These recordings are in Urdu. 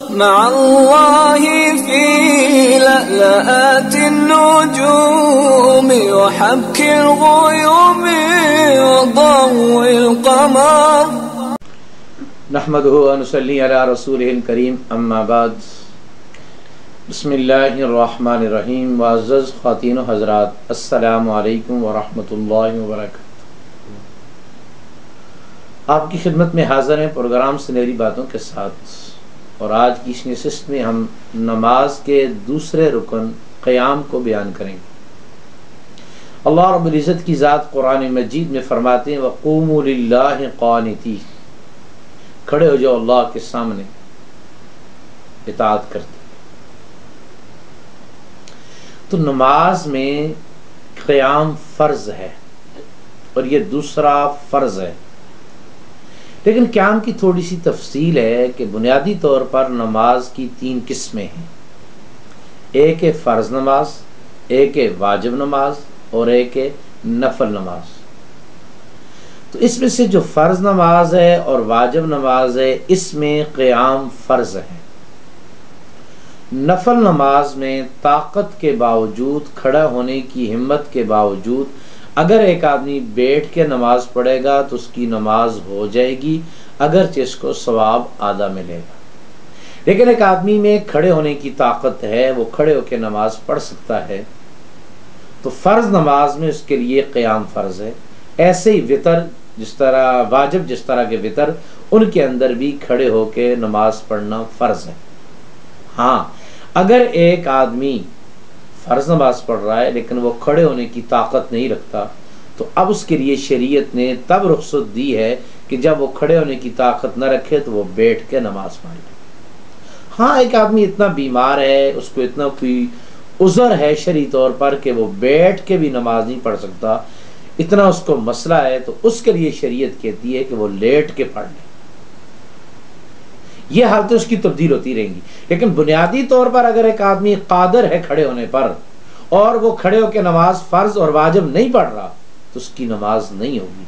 مع الله في لألآت النجوم وحبك الغيوم وضوء القمر نحمده ونصلي على رسوله الكريم اما بعد بسم اللہ الرحمن الرحیم معزز خواتین و حضرات السلام علیکم ورحمۃ اللہ وبرکاتہ۔ آپ کی خدمت میں حاضر ہیں پروگرام سنہری باتوں کے ساتھ، اور آج کی اس نشست میں ہم نماز کے دوسرے رکن قیام کو بیان کریں گے۔ اللہ رب العزت کی ذات قرآن مجید میں فرماتے ہیں وَقُومُوا لِلَّهِ قَانِتِينَ، کھڑے ہو جاؤ اللہ کے سامنے اطاعت کرتے۔ تو نماز میں قیام فرض ہے اور یہ دوسرا فرض ہے، لیکن قیام کی تھوڑی سی تفصیل ہے کہ بنیادی طور پر نماز کی تین قسمیں ہیں، ایک ہے فرض نماز، ایک ہے واجب نماز اور ایک ہے نفل نماز۔ تو اس میں سے جو فرض نماز ہے اور واجب نماز ہے اس میں قیام فرض ہے۔ نفل نماز میں طاقت کے باوجود، کھڑا ہونے کی ہمت کے باوجود اگر ایک آدمی بیٹھ کے نماز پڑھے گا تو اس کی نماز ہو جائے گی، اگرچہ اس کو ثواب آدھا ملے گا۔ لیکن ایک آدمی میں کھڑے ہونے کی طاقت ہے، وہ کھڑے ہو کے نماز پڑھ سکتا ہے، تو فرض نماز میں اس کے لیے قیام فرض ہے۔ ایسے ہی وطر جس طرح واجب، جس طرح کے وطر، ان کے اندر بھی کھڑے ہو کے نماز پڑھنا فرض ہے۔ ہاں، اگر ایک آدمی فرض نماز پڑھ رہا ہے لیکن وہ کھڑے ہونے کی طاقت نہیں رکھتا، تو اب اس کے لیے شریعت نے تب رخصت دی ہے کہ جب وہ کھڑے ہونے کی طاقت نہ رکھے تو وہ بیٹھ کے نماز پڑھے۔ ہاں، ایک آدمی اتنا بیمار ہے، اس کو اتنا کوئی عذر ہے شرعی طور پر کہ وہ بیٹھ کے بھی نماز نہیں پڑھ سکتا، اتنا اس کو مسئلہ ہے، تو اس کے لیے شریعت کہتی ہے کہ وہ لیٹ کے پڑھ لے۔ یہ حالتیں اس کی تبدیل ہوتی رہیں گی، لیکن بنیادی طور پر اگر ایک آدمی قادر ہے کھڑے ہونے پر اور وہ کھڑے ہو کے نماز فرض اور واجب نہیں پڑھ رہا تو اس کی نماز نہیں ہوگی۔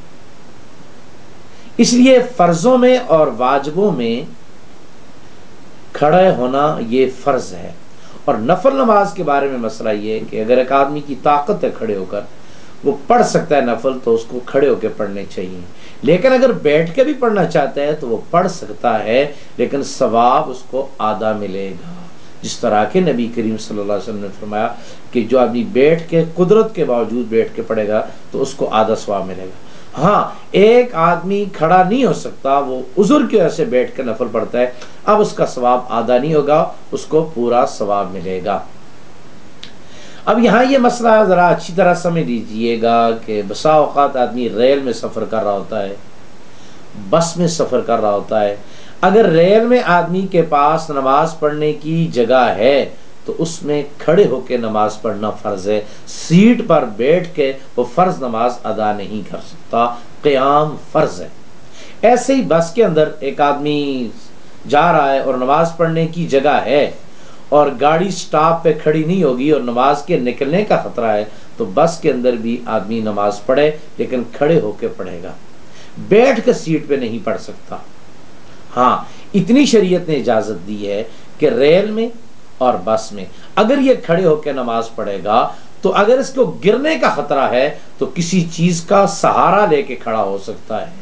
اس لیے فرضوں میں اور واجبوں میں کھڑے ہونا یہ فرض ہے۔ اور نفل نماز کے بارے میں مسئلہ یہ ہے کہ اگر ایک آدمی کی طاقت ہے کھڑے ہو کر، وہ پڑھ سکتا ہے نفل، تو اس کو کھڑے ہو کے پڑھنے چاہیے۔ لیکن اگر بیٹھ کے بھی پڑھنا چاہتا ہے تو وہ پڑھ سکتا ہے، لیکن ثواب اس کو آدھا ملے گا، جس طرح کہ نبی کریم صلی اللہ علیہ وسلم نے فرمایا کہ جو آدمی بیٹھ کے، قدرت کے باوجود بیٹھ کے پڑھے گا تو اس کو آدھا ثواب ملے گا۔ ہاں، ایک آدمی کھڑا نہیں ہو سکتا، وہ عذر کی وجہ سے بیٹھ کے نفل پڑھتا ہے، اب اس کا ثواب آدھا نہیں ہوگا، اس کو پورا ثواب ملے گا۔ اب یہاں یہ مسئلہ ذرا اچھی طرح سمجھ لیجئے گا کہ بسا اوقات آدمی ریل میں سفر کر رہا ہوتا ہے، بس میں سفر کر رہا ہوتا ہے، اگر ریل میں آدمی کے پاس نماز پڑھنے کی جگہ ہے تو اس میں کھڑے ہو کے نماز پڑھنا فرض ہے، سیٹ پر بیٹھ کے وہ فرض نماز ادا نہیں کر سکتا، قیام فرض ہے۔ ایسے ہی بس کے اندر ایک آدمی جا رہا ہے اور نماز پڑھنے کی جگہ ہے اور گاڑی سٹاپ پہ کھڑی نہیں ہوگی اور نماز کے نکلنے کا خطرہ ہے، تو بس کے اندر بھی آدمی نماز پڑھے، لیکن کھڑے ہو کے پڑھے گا، بیٹھ کے سیٹ پہ نہیں پڑھ سکتا۔ ہاں، اتنی شریعت نے اجازت دی ہے کہ ریل میں اور بس میں اگر یہ کھڑے ہو کے نماز پڑھے گا تو اگر اس کو گرنے کا خطرہ ہے تو کسی چیز کا سہارا لے کے کھڑا ہو سکتا ہے،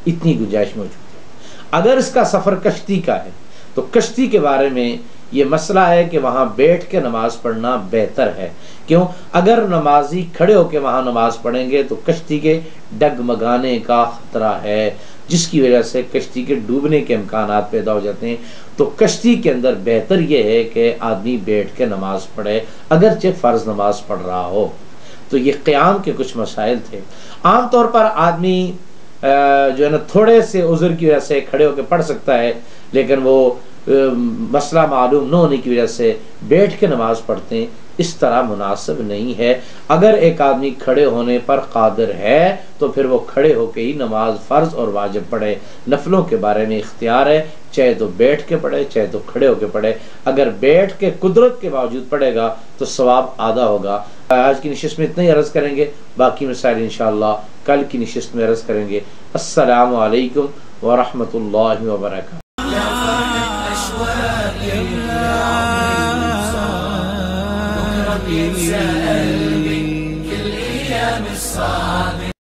اتنی گنجائش موجود ہے۔ اگر اس کا سفر کشتی کا ہے تو کشتی کے بارے میں یہ مسئلہ ہے کہ وہاں بیٹھ کے نماز پڑھنا بہتر ہے۔ کیوں؟ اگر نمازی کھڑے ہو کے وہاں نماز پڑھیں گے تو کشتی کے ڈگمگانے کا خطرہ ہے، جس کی وجہ سے کشتی کے ڈوبنے کے امکانات پیدا ہو جاتے ہیں۔ تو کشتی کے اندر بہتر یہ ہے کہ آدمی بیٹھ کے نماز پڑھے، اگرچہ فرض نماز پڑھ رہا ہو۔ تو یہ قیام کے کچھ مسائل تھے۔ عام طور پر آدمی جو ہے نا تھوڑے سے عذر کی وجہ سے کھڑے ہو کے پڑھ سکتا ہے، لیکن وہ مسئلہ معلوم نہ ہونے کی وجہ سے بیٹھ کے نماز پڑھتے ہیں، اس طرح مناسب نہیں ہے۔ اگر ایک آدمی کھڑے ہونے پر قادر ہے تو پھر وہ کھڑے ہو کے ہی نماز فرض اور واجب پڑھے۔ نفلوں کے بارے میں اختیار ہے، چاہے تو بیٹھ کے پڑھے چاہے تو کھڑے ہو کے پڑھے۔ اگر بیٹھ کے قدرت کے باوجود پڑھے گا تو ثواب آدھا ہوگا۔ آج کی نشست میں اتنا ہی عرض کریں گے، باقی مسائل انشاءاللہ کل کی نشست میں عرض کریں گے۔ السلام علیکم ورحمۃ اللہ وبرکاتہ۔ بيتسأل من كل أيام الصابر.